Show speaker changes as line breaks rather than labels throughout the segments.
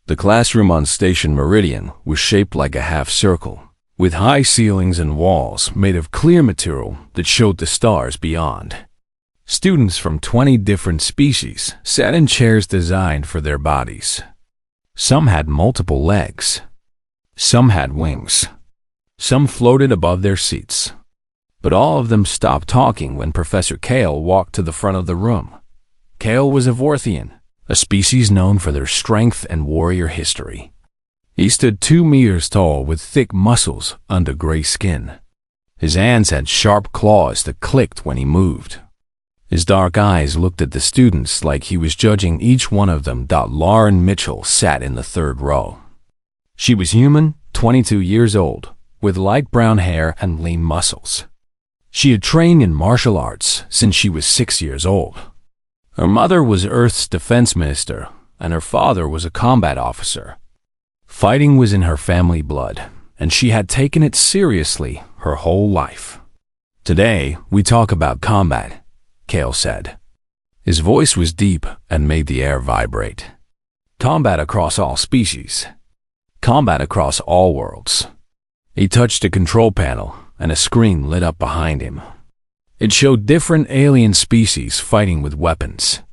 The classroom on Station Meridian was shaped like a half circle, with high ceilings and walls made of clear material that showed the stars beyond. Students from 20 different species sat in chairs designed for their bodies. Some had multiple legs. Some had wings. Some floated above their seats. But all of them stopped talking when Professor Kale walked to the front of the room. Kale was a Vorthian, a species known for their strength and warrior history. He stood 2 meters tall with thick muscles under gray skin. His hands had sharp claws that clicked when he moved. His dark eyes looked at the students like he was judging each one of them. Lauren Mitchell sat in the third row. She was human, 22 years old, with light brown hair and lean muscles. She had trained in martial arts since she was 6 years old. Her mother was Earth's defense minister, and her father was a combat officer. Fighting was in her family blood, and she had taken it seriously her whole life. Today, we talk about combat, Kale said. His voice was deep and made the air vibrate. Combat across all species. Combat across all worlds. He touched a control panel, and a screen lit up behind him. It showed different alien species fighting with weapons.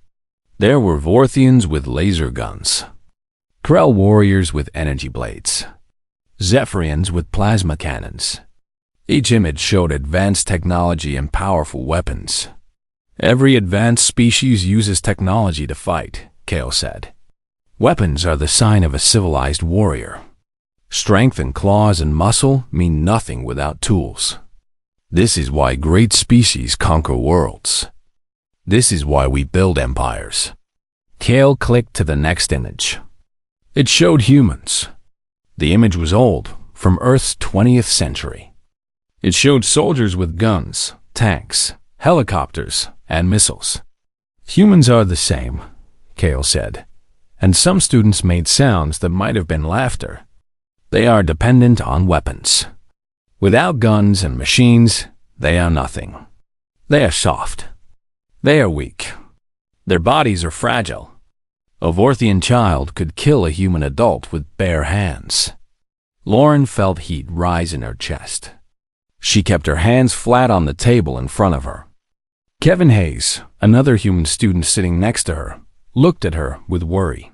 There were Vorthians with laser guns, Krell warriors with energy blades, Zephyrians with plasma cannons. Each image showed advanced technology and powerful weapons. Every advanced species uses technology to fight, Kale said. Weapons are the sign of a civilized warrior. Strength and claws and muscle mean nothing without tools. This is why great species conquer worlds. This is why we build empires. Kale clicked to the next image. It showed humans. The image was old, from Earth's 20th century. It showed soldiers with guns, tanks, helicopters, and missiles. Humans are the same, Kale said, and some students made sounds that might have been laughter. They are dependent on weapons. Without guns and machines, they are nothing. They are soft. They are weak. Their bodies are fragile. A Vorthian child could kill a human adult with bare hands. Lauren felt heat rise in her chest. She kept her hands flat on the table in front of her. Kevin Hayes, another human student sitting next to her, looked at her with worry.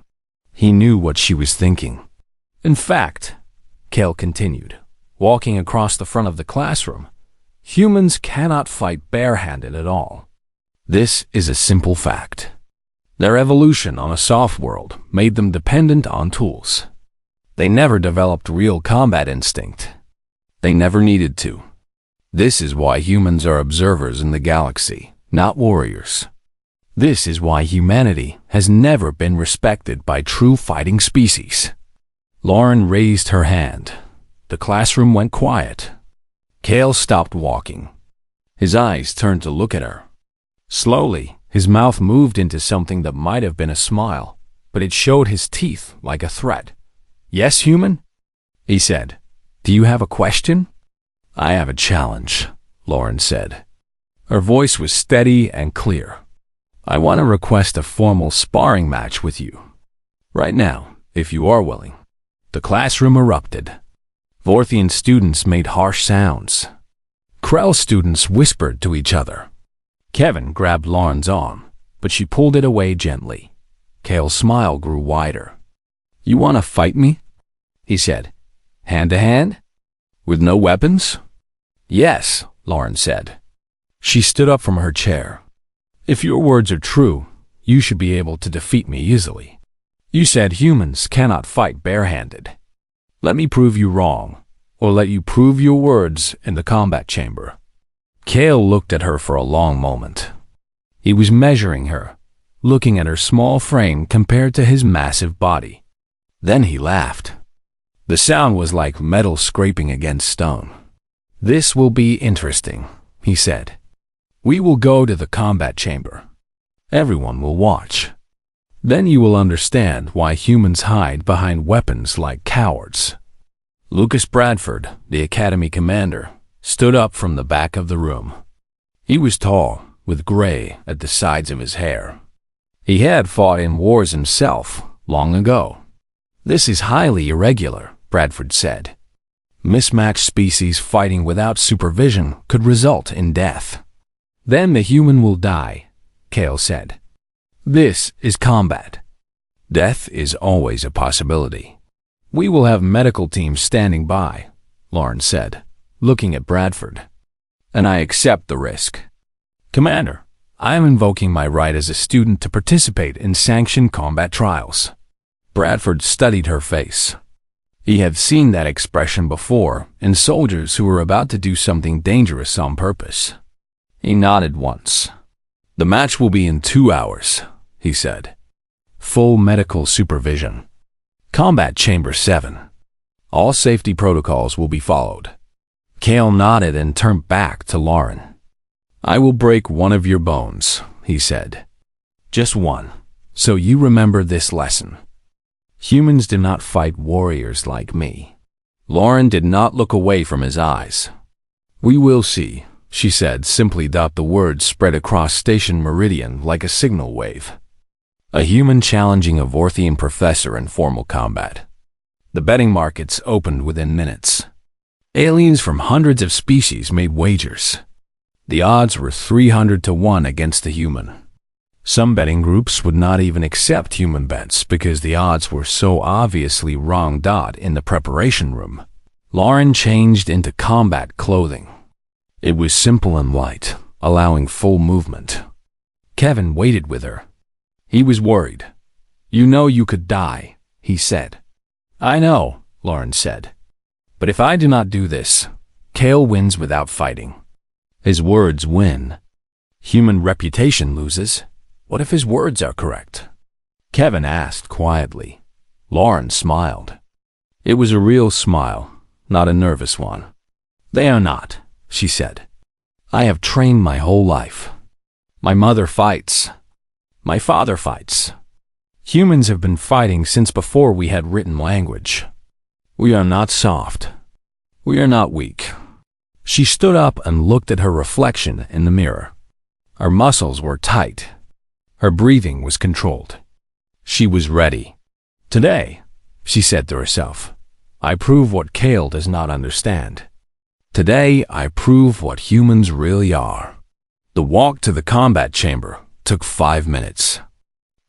He knew what she was thinking. In fact, Kale continued, walking across the front of the classroom, humans cannot fight barehanded at all. This is a simple fact. Their evolution on a soft world made them dependent on tools. They never developed real combat instinct. They never needed to. This is why humans are observers in the galaxy, not warriors. This is why humanity has never been respected by true fighting species. Lauren raised her hand. The classroom went quiet. Kale stopped walking. His eyes turned to look at her. Slowly, his mouth moved into something that might have been a smile, but it showed his teeth like a threat. "Yes, human?" he said. "Do you have a question?" "I have a challenge," Lauren said. Her voice was steady and clear. "I want to request a formal sparring match with you. Right now, if you are willing." The classroom erupted. Vorthian students made harsh sounds. Krell students whispered to each other. Kevin grabbed Lauren's arm, but she pulled it away gently. Kale's smile grew wider. "You want to fight me?" he said. "Hand to hand? With no weapons?" "Yes," Lauren said. She stood up from her chair. "If your words are true, you should be able to defeat me easily. You said humans cannot fight barehanded. Let me prove you wrong, or let you prove your words in the combat chamber." Kale looked at her for a long moment. He was measuring her, looking at her small frame compared to his massive body. Then he laughed. The sound was like metal scraping against stone. "This will be interesting," he said. "We will go to the combat chamber. Everyone will watch. Then you will understand why humans hide behind weapons like cowards." Lucas Bradford, the academy commander, stood up from the back of the room. He was tall, with gray at the sides of his hair. He had fought in wars himself, long ago. This is highly irregular, Bradford said. Mismatched species fighting without supervision could result in death. Then the human will die, Kale said. This is combat. Death is always a possibility. We will have medical teams standing by, Lauren said, looking at Bradford. And I accept the risk. Commander, I am invoking my right as a student to participate in sanctioned combat trials. Bradford studied her face. He had seen that expression before in soldiers who were about to do something dangerous on purpose. He nodded once. The match will be in 2 hours, he said. Full medical supervision. Combat Chamber 7. All safety protocols will be followed. Kale nodded and turned back to Lauren. I will break one of your bones, he said. Just one, so you remember this lesson. Humans do not fight warriors like me. Lauren did not look away from his eyes. We will see, she said, simply. The words spread across Station Meridian like a signal wave. A human challenging a Vorthian professor in formal combat. The betting markets opened within minutes. Aliens from hundreds of species made wagers. The odds were 300 to 1 against the human. Some betting groups would not even accept human bets because the odds were so obviously wrong. In the preparation room, Lauren changed into combat clothing. It was simple and light, allowing full movement. Kevin waited with her. He was worried. You know you could die, he said. I know, Lauren said. But if I do not do this, Kale wins without fighting. His words win. Human reputation loses. What if his words are correct? Kevin asked quietly. Lauren smiled. It was a real smile, not a nervous one. They are not, she said. I have trained my whole life. My mother fights. My father fights. Humans have been fighting since before we had written language. We are not soft. We are not weak. She stood up and looked at her reflection in the mirror. Her muscles were tight. Her breathing was controlled. She was ready. Today, she said to herself, I prove what Kale does not understand. Today, I prove what humans really are. The walk to the combat chamber took 5 minutes.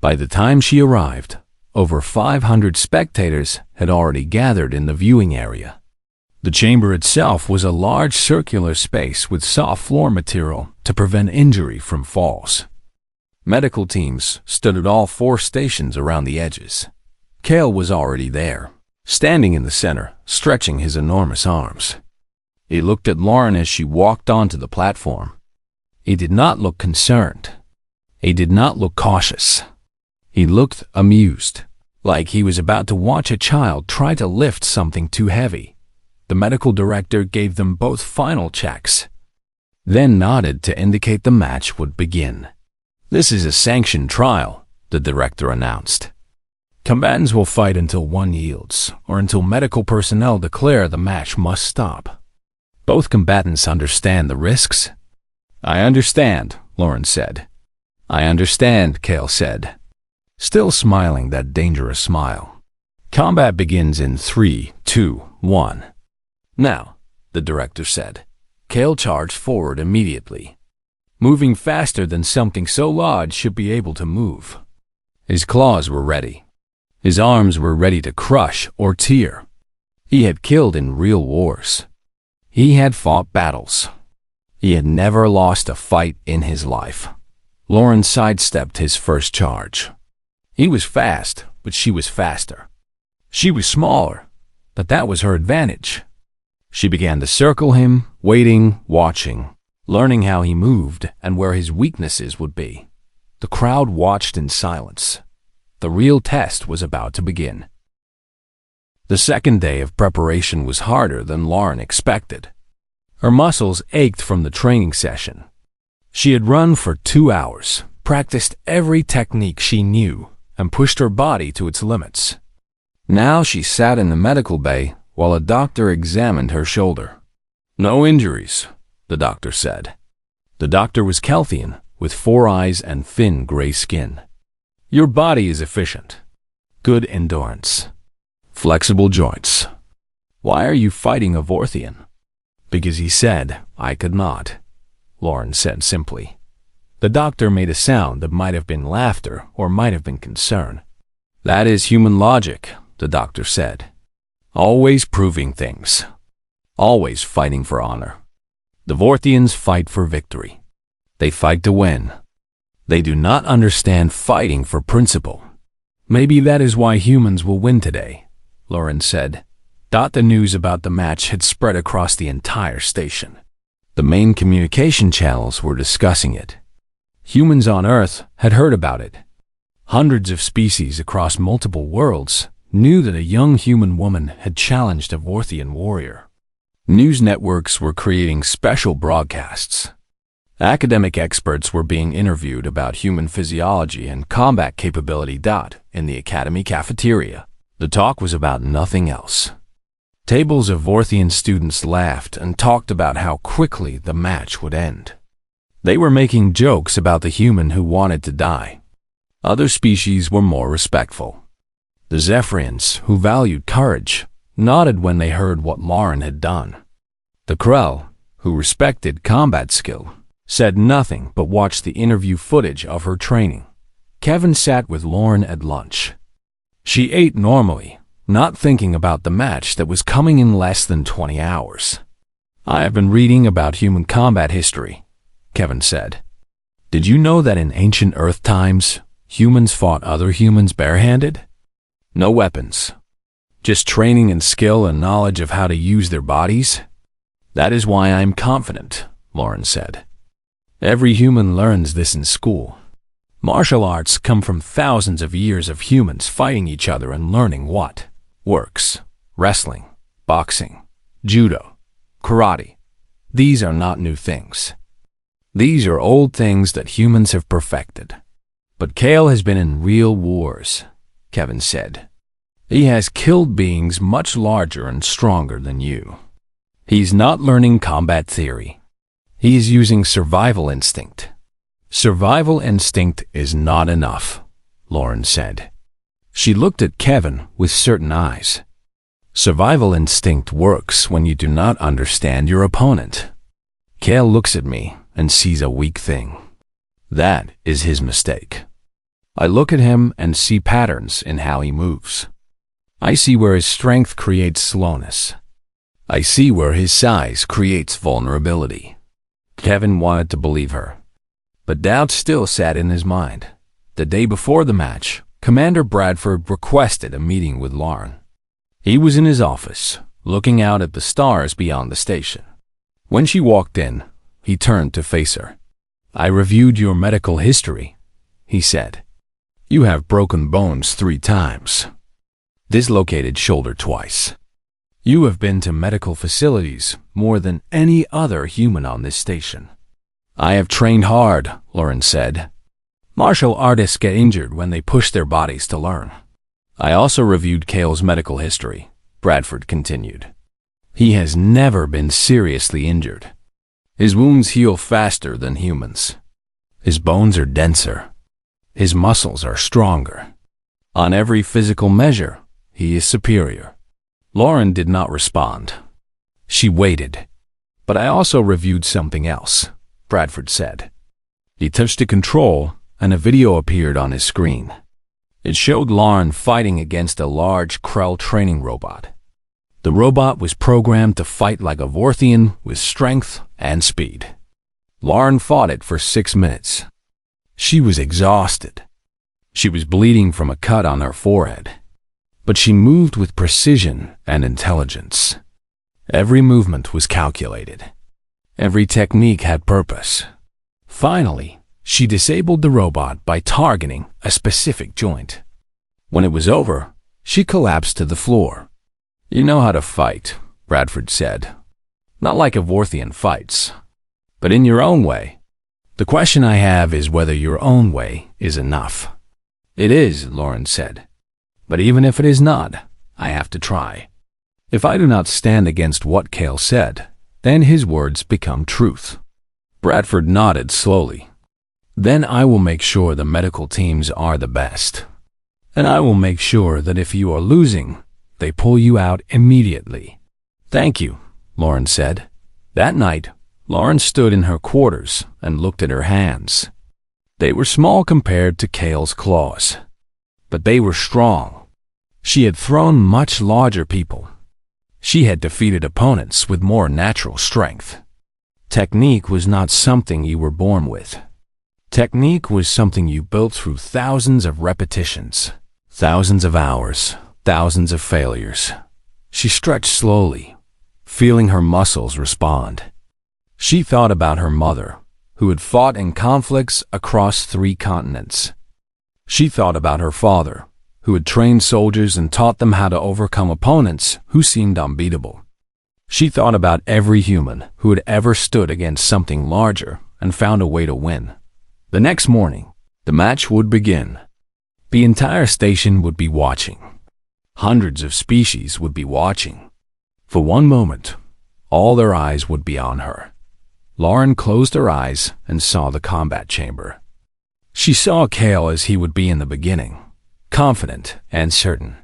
By the time she arrived, over 500 spectators had already gathered in the viewing area. The chamber itself was a large circular space with soft floor material to prevent injury from falls. Medical teams stood at all 4 stations around the edges. Kale was already there, standing in the center, stretching his enormous arms. He looked at Lauren as she walked onto the platform. He did not look concerned. He did not look cautious. He looked amused, like he was about to watch a child try to lift something too heavy. The medical director gave them both final checks, then nodded to indicate the match would begin. This is a sanctioned trial, the director announced. Combatants will fight until one yields, or until medical personnel declare the match must stop. Both combatants understand the risks. I understand, Lauren said. I understand, Kale said, still smiling that dangerous smile. Combat begins in 3, 2, 1. Now, the director said. Kale charged forward immediately, moving faster than something so large should be able to move. His claws were ready. His arms were ready to crush or tear. He had killed in real wars. He had fought battles. He had never lost a fight in his life. Lauren sidestepped his first charge. He was fast, but she was faster. She was smaller, but that was her advantage. She began to circle him, waiting, watching, learning how he moved and where his weaknesses would be. The crowd watched in silence. The real test was about to begin. The second day of preparation was harder than Lauren expected. Her muscles ached from the training session. She had run for 2 hours, practiced every technique she knew, and pushed her body to its limits. Now she sat in the medical bay while a doctor examined her shoulder. No injuries, the doctor said. The doctor was Kelthian, with 4 eyes and thin gray skin. Your body is efficient. Good endurance. flexible joints. Why are you fighting a Vorthian? Because he said I could not, Lauren said simply. The doctor made a sound that might have been laughter or might have been concern. That is human logic, the doctor said. Always proving things. Always fighting for honor. The Vorthians fight for victory. They fight to win. They do not understand fighting for principle. Maybe that is why humans will win today, Lauren said. The news about the match had spread across the entire station. The main communication channels were discussing it. Humans on Earth had heard about it. Hundreds of species across multiple worlds knew that a young human woman had challenged a Vorthian warrior. News networks were creating special broadcasts. Academic experts were being interviewed about human physiology and combat capability. In the academy cafeteria, the talk was about nothing else. Tables of Vorthian students laughed and talked about how quickly the match would end. They were making jokes about the human who wanted to die. Other species were more respectful. The Zephyrians, who valued courage, nodded when they heard what Lauren had done. The Krell, who respected combat skill, said nothing but watched the interview footage of her training. Kevin sat with Lauren at lunch. She ate normally, not thinking about the match that was coming in less than 20 hours. I have been reading about human combat history, Kevin said. Did you know that in ancient Earth times, humans fought other humans barehanded? No weapons. Just training and skill and knowledge of how to use their bodies? That is why I am confident, Lauren said. Every human learns this in school. Martial arts come from thousands of years of humans fighting each other and learning what works. Wrestling, boxing, judo, karate. These are not new things. These are old things that humans have perfected. But Kale has been in real wars, Kevin said. He has killed beings much larger and stronger than you. He's not learning combat theory. He is using survival instinct. Survival instinct is not enough, Lauren said. She looked at Kevin with certain eyes. Survival instinct works when you do not understand your opponent. Kale looks at me and sees a weak thing. That is his mistake. I look at him and see patterns in how he moves. I see where his strength creates slowness. I see where his size creates vulnerability. Kevin wanted to believe her, but doubt still sat in his mind. The day before the match, Commander Bradford requested a meeting with Lauren. He was in his office, looking out at the stars beyond the station. When she walked in, he turned to face her. I reviewed your medical history, he said. You have broken bones 3 times. Dislocated shoulder twice. You have been to medical facilities more than any other human on this station. I have trained hard, Lauren said. Martial artists get injured when they push their bodies to learn. I also reviewed Kale's medical history, Bradford continued. He has never been seriously injured. His wounds heal faster than humans. His bones are denser. His muscles are stronger. On every physical measure, he is superior. Lauren did not respond. She waited. But I also reviewed something else, Bradford said. He touched a control, and a video appeared on his screen. It showed Lauren fighting against a large Krell training robot. The robot was programmed to fight like a Vorthian with strength and speed. Lauren fought it for 6 minutes. She was exhausted. She was bleeding from a cut on her forehead. But she moved with precision and intelligence. Every movement was calculated. Every technique had purpose. Finally, she disabled the robot by targeting a specific joint. When it was over, she collapsed to the floor. You know how to fight, Bradford said. Not like a Vorthian fights, but in your own way. The question I have is whether your own way is enough. It is, Lauren said. But even if it is not, I have to try. If I do not stand against what Kale said, then his words become truth. Bradford nodded slowly. Then I will make sure the medical teams are the best. And I will make sure that if you are losing, they pull you out immediately. "Thank you," Lauren said. That night, Lauren stood in her quarters and looked at her hands. They were small compared to Kale's claws, but they were strong. She had thrown much larger people. She had defeated opponents with more natural strength. Technique was not something you were born with. Technique was something you built through thousands of repetitions, thousands of hours, thousands of failures. She stretched slowly, feeling her muscles respond. She thought about her mother, who had fought in conflicts across 3 continents. She thought about her father, who had trained soldiers and taught them how to overcome opponents who seemed unbeatable. She thought about every human who had ever stood against something larger and found a way to win. The next morning, the match would begin. The entire station would be watching. Hundreds of species would be watching. For one moment, all their eyes would be on her. Lauren closed her eyes and saw the combat chamber. She saw Kale as he would be in the beginning, confident and certain.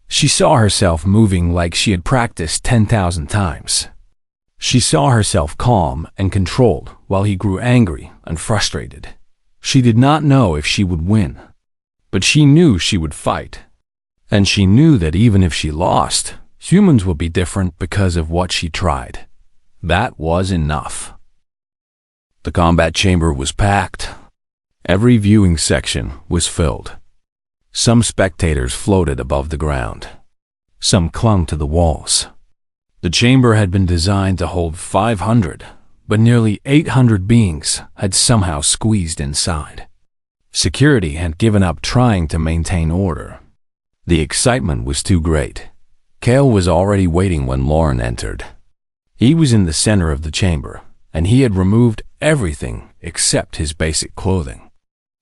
She saw herself moving like she had practiced 10,000 times. She saw herself calm and controlled while he grew angry and frustrated. She did not know if she would win, but she knew she would fight. And she knew that even if she lost, humans would be different because of what she tried. That was enough. The combat chamber was packed. Every viewing section was filled. Some spectators floated above the ground. Some clung to the walls. The chamber had been designed to hold 500, but nearly 800 beings had somehow squeezed inside. Security had given up trying to maintain order. The excitement was too great. Kale was already waiting when Lauren entered. He was in the center of the chamber, and he had removed everything except his basic clothing.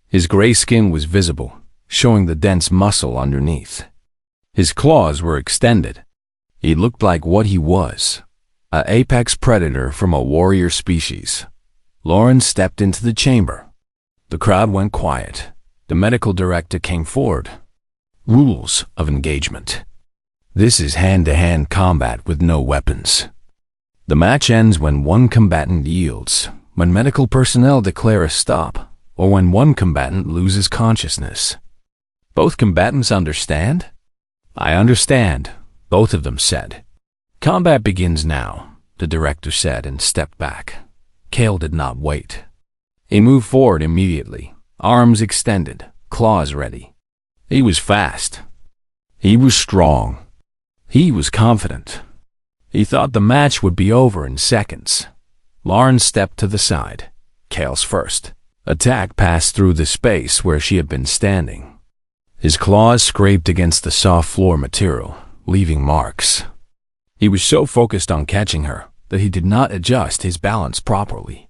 His gray skin was visible, showing the dense muscle underneath. His claws were extended. He looked like what he was, an apex predator from a warrior species. Lauren stepped into the chamber. The crowd went quiet. The medical director came forward. Rules of engagement. This is hand-to-hand combat with no weapons. The match ends when one combatant yields, when medical personnel declare a stop, or when one combatant loses consciousness. Both combatants understand? "I understand," both of them said. "Combat begins now," the director said and stepped back. Kale did not wait. He moved forward immediately, arms extended, claws ready. He was fast. He was strong. He was confident. He thought the match would be over in seconds. Lauren stepped to the side. Kale's first attack passed through the space where she had been standing. His claws scraped against the soft floor material, leaving marks. He was so focused on catching her that he did not adjust his balance properly.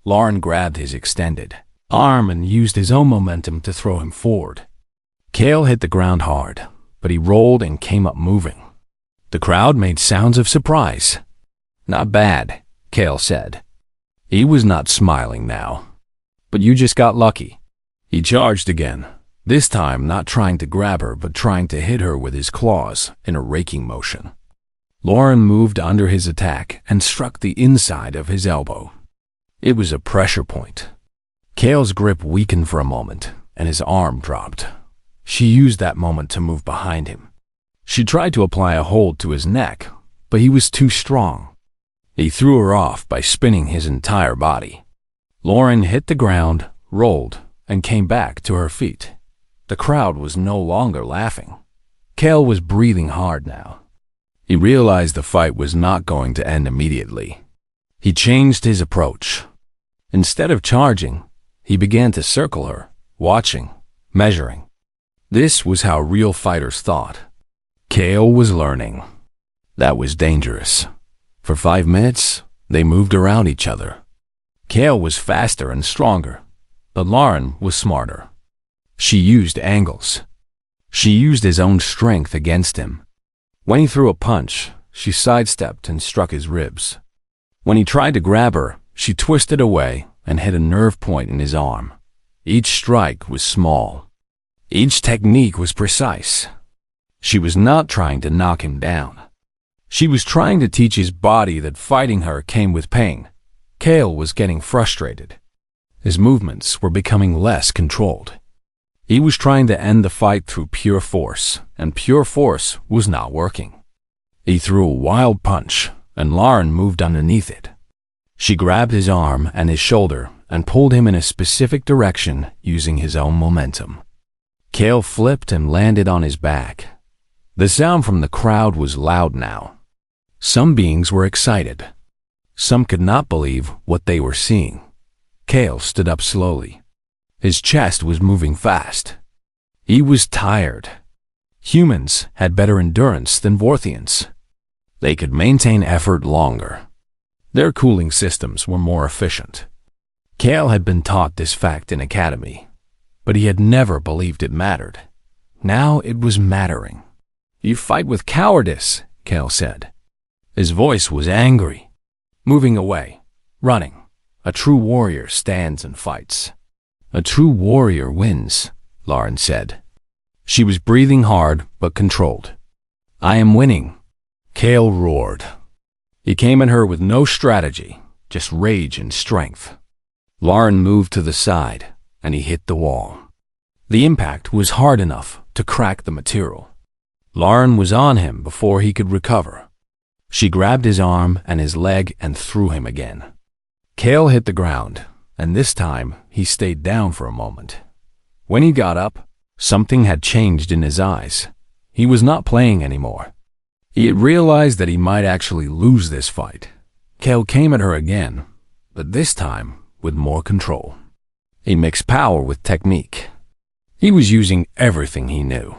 Lauren grabbed his extended arm and used his own momentum to throw him forward. Kale hit the ground hard, but he rolled and came up moving. The crowd made sounds of surprise. "Not bad," Kale said. He was not smiling now. "But you just got lucky." He charged again, this time not trying to grab her but trying to hit her with his claws in a raking motion. Lauren moved under his attack and struck the inside of his elbow. It was a pressure point. Kale's grip weakened for a moment, and his arm dropped. She used that moment to move behind him. She tried to apply a hold to his neck, but he was too strong. He threw her off by spinning his entire body. Lauren hit the ground, rolled, and came back to her feet. The crowd was no longer laughing. Kale was breathing hard now. He realized the fight was not going to end immediately. He changed his approach. Instead of charging, he began to circle her, watching, measuring. This was how real fighters thought. Kale was learning. That was dangerous. For 5 minutes, they moved around each other. Kale was faster and stronger, but Lauren was smarter. She used angles. She used his own strength against him. When he threw a punch, she sidestepped and struck his ribs. When he tried to grab her, she twisted away and hit a nerve point in his arm. Each strike was small. Each technique was precise. She was not trying to knock him down. She was trying to teach his body that fighting her came with pain. Kale was getting frustrated. His movements were becoming less controlled. He was trying to end the fight through pure force, and pure force was not working. He threw a wild punch, and Lauren moved underneath it. She grabbed his arm and his shoulder and pulled him in a specific direction using his own momentum. Kale flipped and landed on his back. The sound from the crowd was loud now. Some beings were excited. Some could not believe what they were seeing. Kale stood up slowly. His chest was moving fast. He was tired. Humans had better endurance than Vorthians. They could maintain effort longer. Their cooling systems were more efficient. Kale had been taught this fact in academy, but he had never believed it mattered. Now it was mattering. "You fight with cowardice," Kale said. His voice was angry. Moving away, running. A true warrior stands and fights. "A true warrior wins," Lauren said. She was breathing hard but controlled. "I am winning," Kale roared. He came at her with no strategy, just rage and strength. Lauren moved to the side, and he hit the wall. The impact was hard enough to crack the material. Lauren was on him before he could recover. She grabbed his arm and his leg and threw him again. Kale hit the ground, and this time he stayed down for a moment. When he got up, something had changed in his eyes. He was not playing anymore. He had realized that he might actually lose this fight. Kale came at her again, but this time with more control. He mixed power with technique. He was using everything he knew.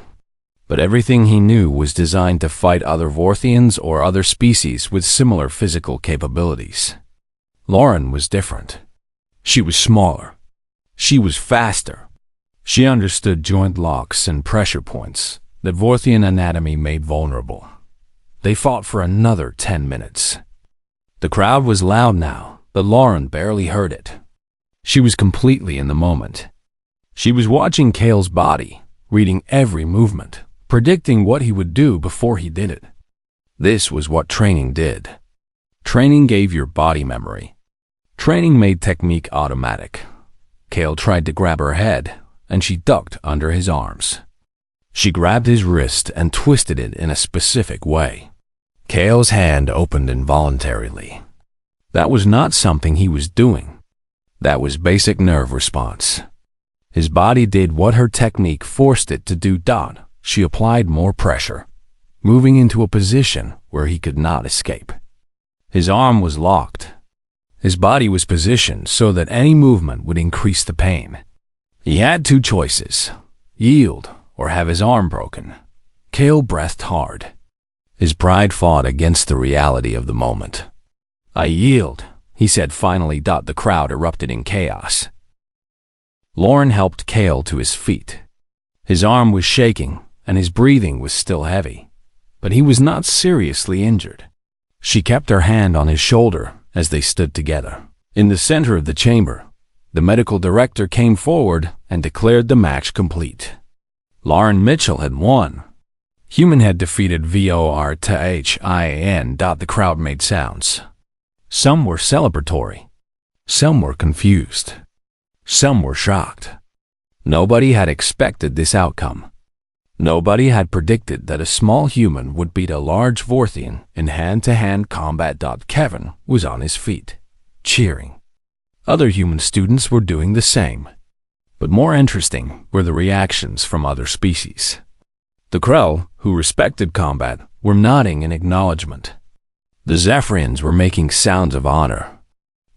But everything he knew was designed to fight other Vorthians or other species with similar physical capabilities. Lauren was different. She was smaller. She was faster. She understood joint locks and pressure points that Vorthian anatomy made vulnerable. They fought for another 10 minutes. The crowd was loud now, but Lauren barely heard it. She was completely in the moment. She was watching Kale's body, reading every movement, predicting what he would do before he did it. This was what training did. Training gave your body memory. Training made technique automatic. Kale tried to grab her head, and she ducked under his arms. She grabbed his wrist and twisted it in a specific way. Kale's hand opened involuntarily. That was not something he was doing. That was basic nerve response. His body did what her technique forced it to do. She applied more pressure, moving into a position where he could not escape. His arm was locked. His body was positioned so that any movement would increase the pain. He had two choices: yield or have his arm broken. Kale breathed hard. His pride fought against the reality of the moment. "I yield," he said finally. The crowd erupted in chaos. Lauren helped Kale to his feet. His arm was shaking, and his breathing was still heavy, but he was not seriously injured. She kept her hand on his shoulder as they stood together. In the center of the chamber, the medical director came forward and declared the match complete. Lauren Mitchell had won. Human had defeated Vorthin. The crowd made sounds. Some were celebratory. Some were confused. Some were shocked. Nobody had expected this outcome. Nobody had predicted that a small human would beat a large Vorthian in hand-to-hand combat. Kevin was on his feet, cheering. Other human students were doing the same. But more interesting were the reactions from other species. The Krell, who respected combat, were nodding in acknowledgement. The Zephyrians were making sounds of honor.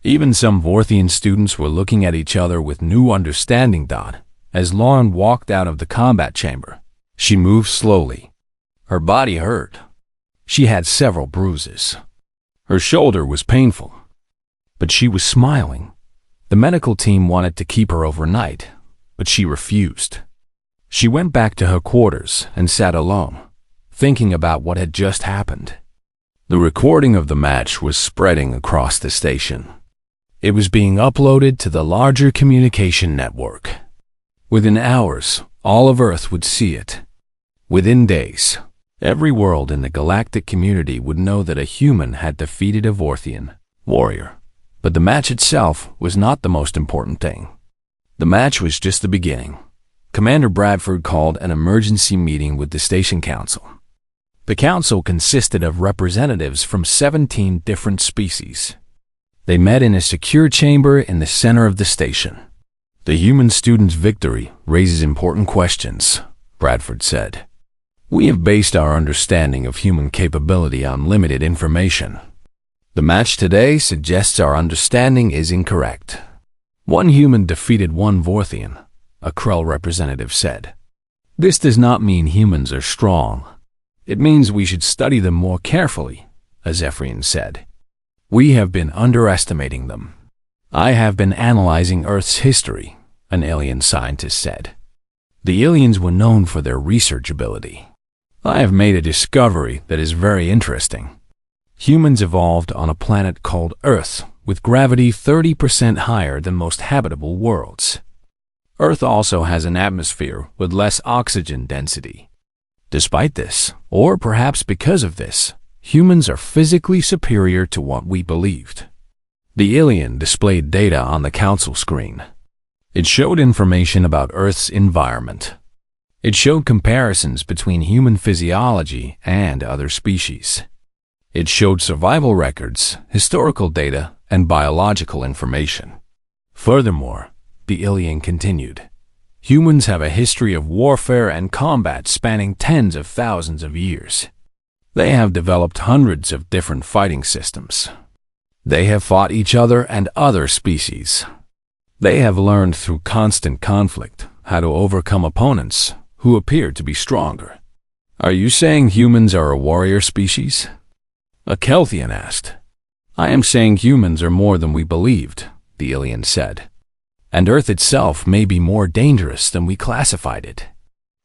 Even some Vorthian students were looking at each other with new understanding. As Lauren walked out of the combat chamber, she moved slowly. Her body hurt. She had several bruises. Her shoulder was painful. But she was smiling. The medical team wanted to keep her overnight, but she refused. She went back to her quarters and sat alone, thinking about what had just happened. The recording of the match was spreading across the station. It was being uploaded to the larger communication network. Within hours, all of Earth would see it. Within days, every world in the galactic community would know that a human had defeated a Vorthian warrior. But the match itself was not the most important thing. The match was just the beginning. Commander Bradford called an emergency meeting with the station council. The council consisted of representatives from 17 different species. They met in a secure chamber in the center of the station. The human student's victory raises important questions, Bradford said. We have based our understanding of human capability on limited information. The match today suggests our understanding is incorrect. One human defeated one Vorthian, a Krell representative said. This does not mean humans are strong. It means we should study them more carefully, a Zephyrian said. We have been underestimating them. I have been analyzing Earth's history, an alien scientist said. The aliens were known for their research ability. I have made a discovery that is very interesting. Humans evolved on a planet called Earth, with gravity 30% higher than most habitable worlds. Earth also has an atmosphere with less oxygen density. Despite this, or perhaps because of this, humans are physically superior to what we believed. The alien displayed data on the council screen. It showed information about Earth's environment. It showed comparisons between human physiology and other species. It showed survival records, historical data, and biological information. Furthermore, the alien continued, humans have a history of warfare and combat spanning tens of thousands of years. They have developed hundreds of different fighting systems. They have fought each other and other species. They have learned through constant conflict how to overcome opponents who appear to be stronger. Are you saying humans are a warrior species? A Kelthian asked. I am saying humans are more than we believed, the alien said. And Earth itself may be more dangerous than we classified it.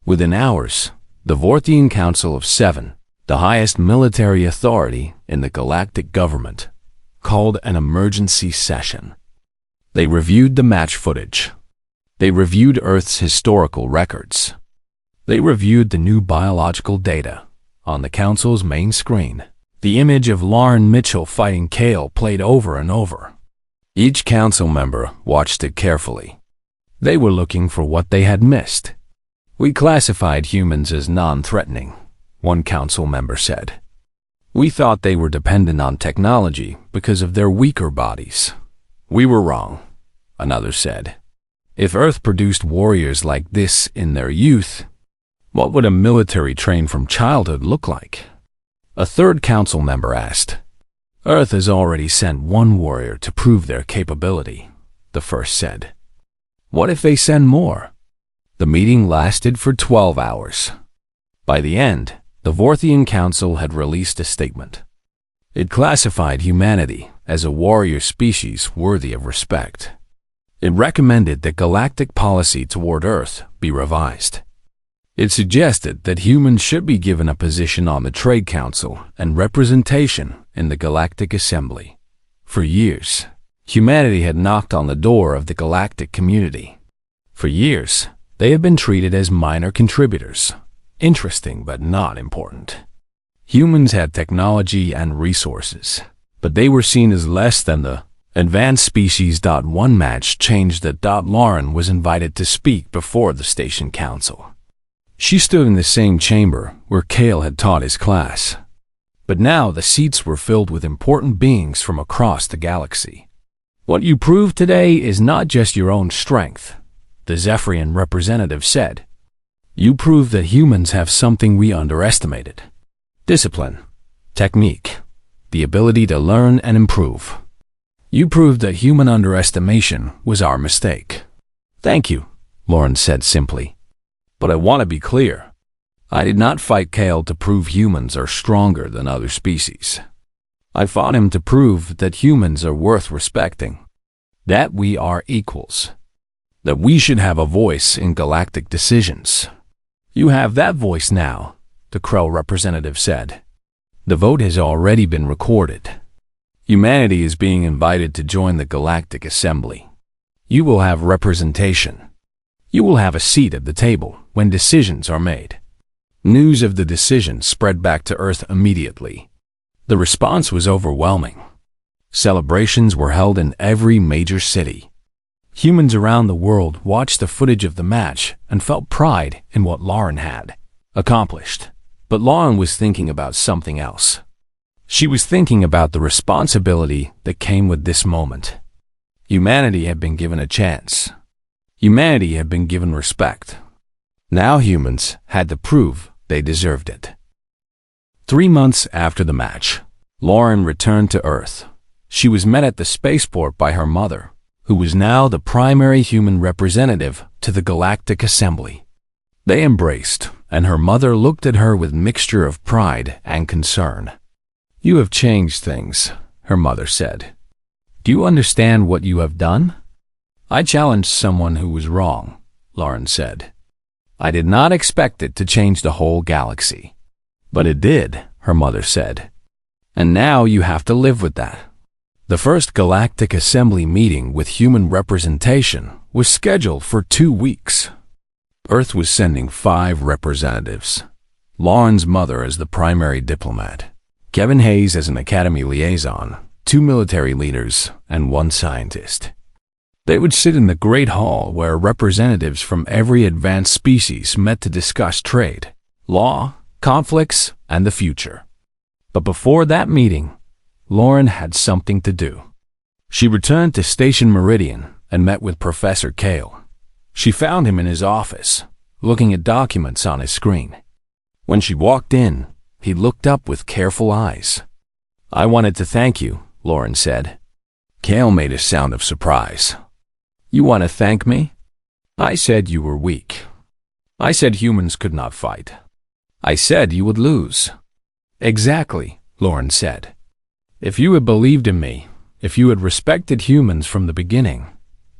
Within hours, the Vorthian Council of Seven, the highest military authority in the galactic government, called an emergency session. They reviewed the match footage. They reviewed Earth's historical records. They reviewed the new biological data. On the council's main screen, the image of Lauren Mitchell fighting Kale played over and over. Each council member watched it carefully. They were looking for what they had missed. We classified humans as non-threatening, one council member said. We thought they were dependent on technology because of their weaker bodies. We were wrong, another said. If Earth produced warriors like this in their youth, what would a military trained from childhood look like? A third council member asked. Earth has already sent one warrior to prove their capability, the first said. What if they send more? The meeting lasted for 12 hours. By the end, the Vorthian Council had released a statement. It classified humanity as a warrior species worthy of respect. It recommended that galactic policy toward Earth be revised. It suggested that humans should be given a position on the Trade Council and representation in the Galactic Assembly. For years, humanity had knocked on the door of the galactic community. For years, they had been treated as minor contributors, interesting but not important. Humans had technology and resources, but they were seen as less than the advanced species. One match changed that. Lauren was invited to speak before the station council. She stood in the same chamber where Kale had taught his class. But now the seats were filled with important beings from across the galaxy. What you proved today is not just your own strength, the Zephyrian representative said. You proved that humans have something we underestimated. Discipline, technique, the ability to learn and improve. You proved that human underestimation was our mistake. Thank you, Lauren said simply. But I want to be clear. I did not fight Kale to prove humans are stronger than other species. I fought him to prove that humans are worth respecting, that we are equals, that we should have a voice in galactic decisions. You have that voice now, the Krell representative said. The vote has already been recorded. Humanity is being invited to join the Galactic Assembly. You will have representation. You will have a seat at the table when decisions are made. News of the decision spread back to Earth immediately. The response was overwhelming. Celebrations were held in every major city. Humans around the world watched the footage of the match and felt pride in what Lauren had accomplished. But Lauren was thinking about something else. She was thinking about the responsibility that came with this moment. Humanity had been given a chance. Humanity had been given respect. Now humans had to prove they deserved it. 3 months after the match, Lauren returned to Earth. She was met at the spaceport by her mother, who was now the primary human representative to the Galactic Assembly. They embraced, and her mother looked at her with a mixture of pride and concern. "You have changed things," her mother said. "Do you understand what you have done?" "I challenged someone who was wrong," Lauren said. "I did not expect it to change the whole galaxy." "But it did," her mother said. "And now you have to live with that." The first Galactic Assembly meeting with human representation was scheduled for 2 weeks. Earth was sending 5 representatives. Lauren's mother as the primary diplomat, Kevin Hayes as an academy liaison, 2 military leaders, and 1 scientist. They would sit in the Great Hall where representatives from every advanced species met to discuss trade, law, conflicts, and the future. But before that meeting, Lauren had something to do. She returned to Station Meridian and met with Professor Kale. She found him in his office, looking at documents on his screen. When she walked in, he looked up with careful eyes. "I wanted to thank you," Lauren said. Kale made a sound of surprise. "You want to thank me?" "I said you were weak. I said humans could not fight. I said you would lose." "Exactly," Lauren said. "If you had believed in me, if you had respected humans from the beginning,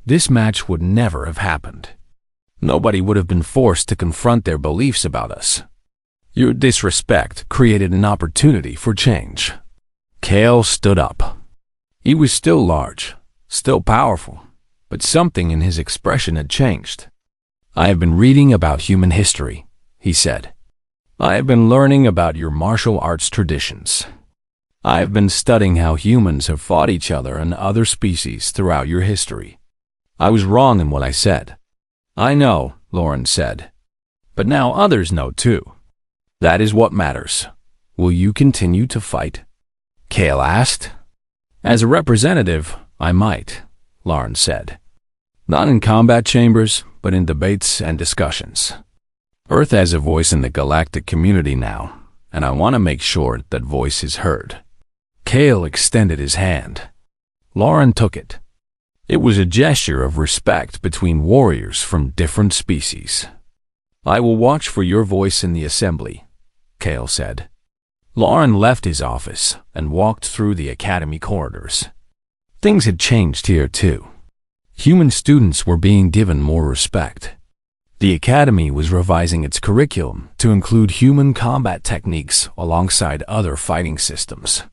this match would never have happened. Nobody would have been forced to confront their beliefs about us. Your disrespect created an opportunity for change." Kale stood up. He was still large, still powerful, but something in his expression had changed. "I have been reading about human history," he said. "I have been learning about your martial arts traditions. I have been studying how humans have fought each other and other species throughout your history. I was wrong in what I said." "I know," Lauren said. "But now others know too. That is what matters. Will you continue to fight?" Kale asked. "As a representative, I might," Lauren said. "Not in combat chambers, but in debates and discussions. Earth has a voice in the galactic community now, and I want to make sure that voice is heard." Kale extended his hand. Lauren took it. It was a gesture of respect between warriors from different species. "I will watch for your voice in the assembly," Kale said. Lauren left his office and walked through the academy corridors. Things had changed here too. Human students were being given more respect. The academy was revising its curriculum to include human combat techniques alongside other fighting systems.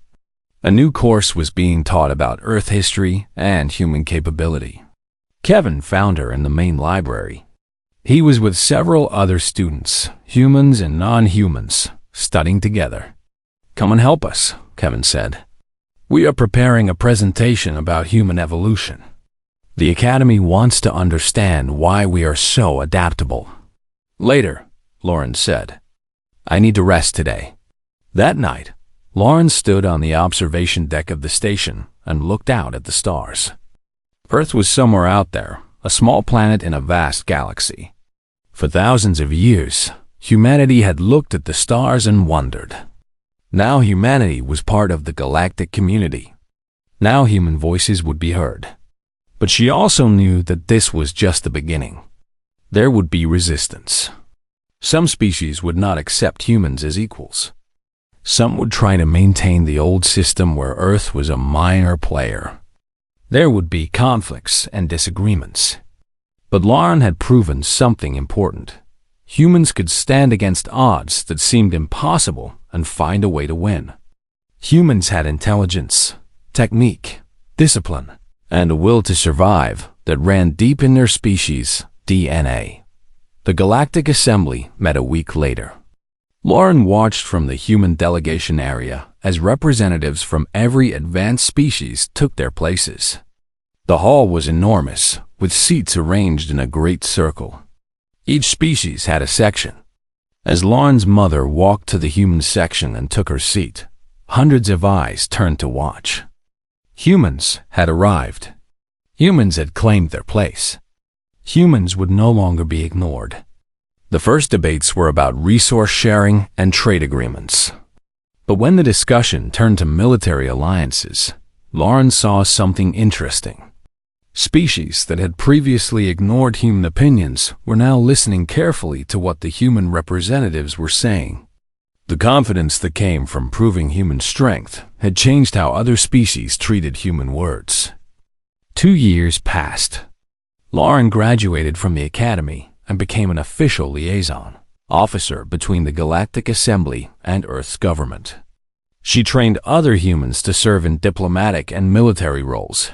A new course was being taught about Earth history and human capability. Kevin found her in the main library. He was with several other students, humans and non-humans, studying together. "Come and help us," Kevin said. "We are preparing a presentation about human evolution. The Academy wants to understand why we are so adaptable." "Later," Lauren said. "I need to rest today." That night, Lauren stood on the observation deck of the station and looked out at the stars. Earth was somewhere out there, a small planet in a vast galaxy. For thousands of years, humanity had looked at the stars and wondered. Now humanity was part of the galactic community. Now human voices would be heard. But she also knew that this was just the beginning. There would be resistance. Some species would not accept humans as equals. Some would try to maintain the old system where Earth was a minor player. There would be conflicts and disagreements. But Lauren had proven something important. Humans could stand against odds that seemed impossible and find a way to win. Humans had intelligence, technique, discipline, and a will to survive that ran deep in their species' DNA. The Galactic Assembly met a week later. Lauren watched from the human delegation area as representatives from every advanced species took their places. The hall was enormous, with seats arranged in a great circle. Each species had a section. As Lauren's mother walked to the human section and took her seat, hundreds of eyes turned to watch. Humans had arrived. Humans had claimed their place. Humans would no longer be ignored. The first debates were about resource sharing and trade agreements. But when the discussion turned to military alliances, Lauren saw something interesting. Species that had previously ignored human opinions were now listening carefully to what the human representatives were saying. The confidence that came from proving human strength had changed how other species treated human words. 2 years passed. Lauren graduated from the academy and became an official liaison officer between the Galactic Assembly and Earth's government. She trained other humans to serve in diplomatic and military roles.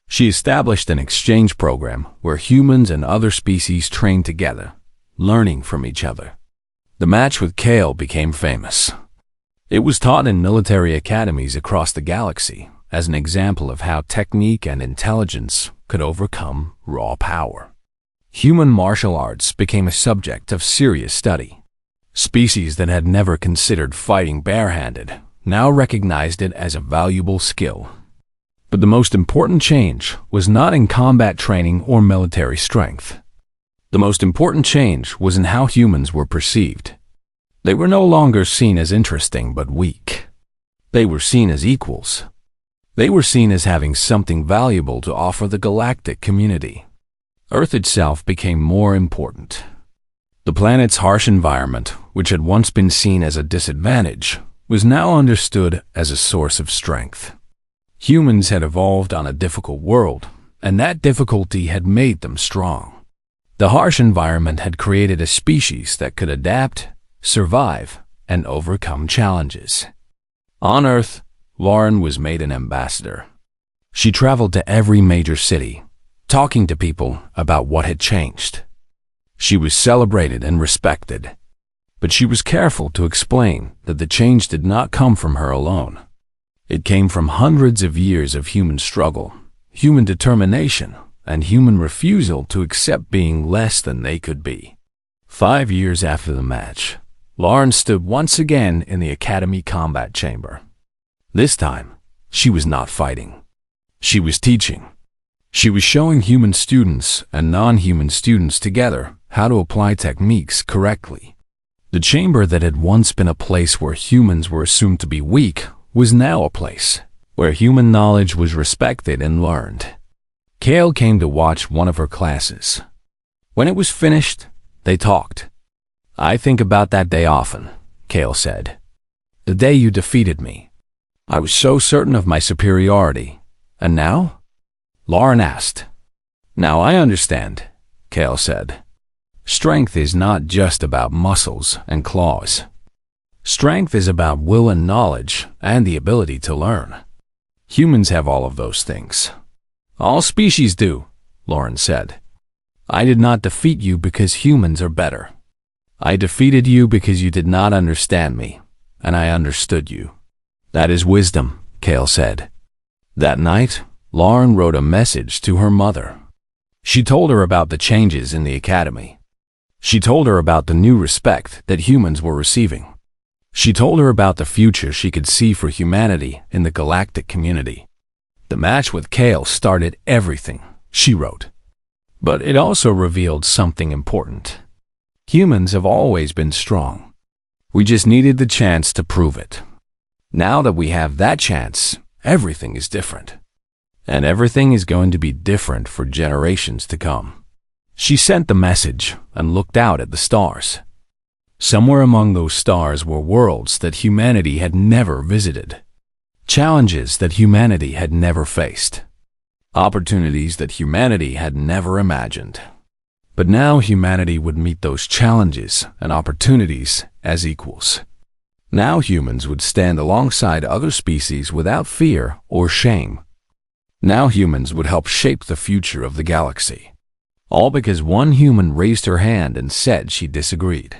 She established an exchange program where humans and other species trained together, learning from each other. The match with Kale became famous. It was taught in military academies across the galaxy as an example of how technique and intelligence could overcome raw power. Human martial arts became a subject of serious study. Species that had never considered fighting barehanded now recognized it as a valuable skill. But the most important change was not in combat training or military strength. The most important change was in how humans were perceived. They were no longer seen as interesting but weak. They were seen as equals. They were seen as having something valuable to offer the galactic community. Earth itself became more important. The planet's harsh environment, which had once been seen as a disadvantage, was now understood as a source of strength. Humans had evolved on a difficult world, and that difficulty had made them strong. The harsh environment had created a species that could adapt, survive, and overcome challenges. On Earth, Lauren was made an ambassador. She traveled to every major city, talking to people about what had changed. She was celebrated and respected, but she was careful to explain that the change did not come from her alone. It came from hundreds of years of human struggle, human determination, and human refusal to accept being less than they could be. 5 years after the match, Lauren stood once again in the Academy combat chamber. This time, she was not fighting. She was teaching. She was showing human students and non-human students together how to apply techniques correctly. The chamber that had once been a place where humans were assumed to be weak was now a place where human knowledge was respected and learned. Kale came to watch one of her classes. When it was finished, they talked. "I think about that day often," Kale said. "The day you defeated me. I was so certain of my superiority. And now?" Lauren asked. "Now I understand," Kale said. "Strength is not just about muscles and claws. Strength is about will and knowledge and the ability to learn. Humans have all of those things." "All species do," Lauren said. "I did not defeat you because humans are better. I defeated you because you did not understand me, and I understood you." "That is wisdom," Kale said. That night, Lauren wrote a message to her mother. She told her about the changes in the academy. She told her about the new respect that humans were receiving. She told her about the future she could see for humanity in the galactic community. "The match with Kale started everything," she wrote. "But it also revealed something important. Humans have always been strong. We just needed the chance to prove it. Now that we have that chance, everything is different. And everything is going to be different for generations to come." She sent the message and looked out at the stars. Somewhere among those stars were worlds that humanity had never visited, challenges that humanity had never faced, opportunities that humanity had never imagined. But now humanity would meet those challenges and opportunities as equals. Now humans would stand alongside other species without fear or shame. Now humans would help shape the future of the galaxy. All because one human raised her hand and said she disagreed.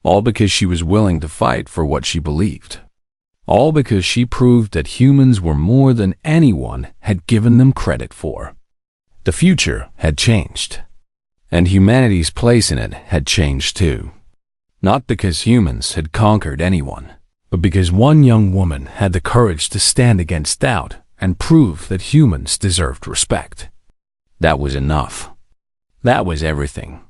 All because she was willing to fight for what she believed. All because she proved that humans were more than anyone had given them credit for. The future had changed, and humanity's place in it had changed too. Not because humans had conquered anyone, but because one young woman had the courage to stand against doubt and prove that humans deserved respect. That was enough. That was everything.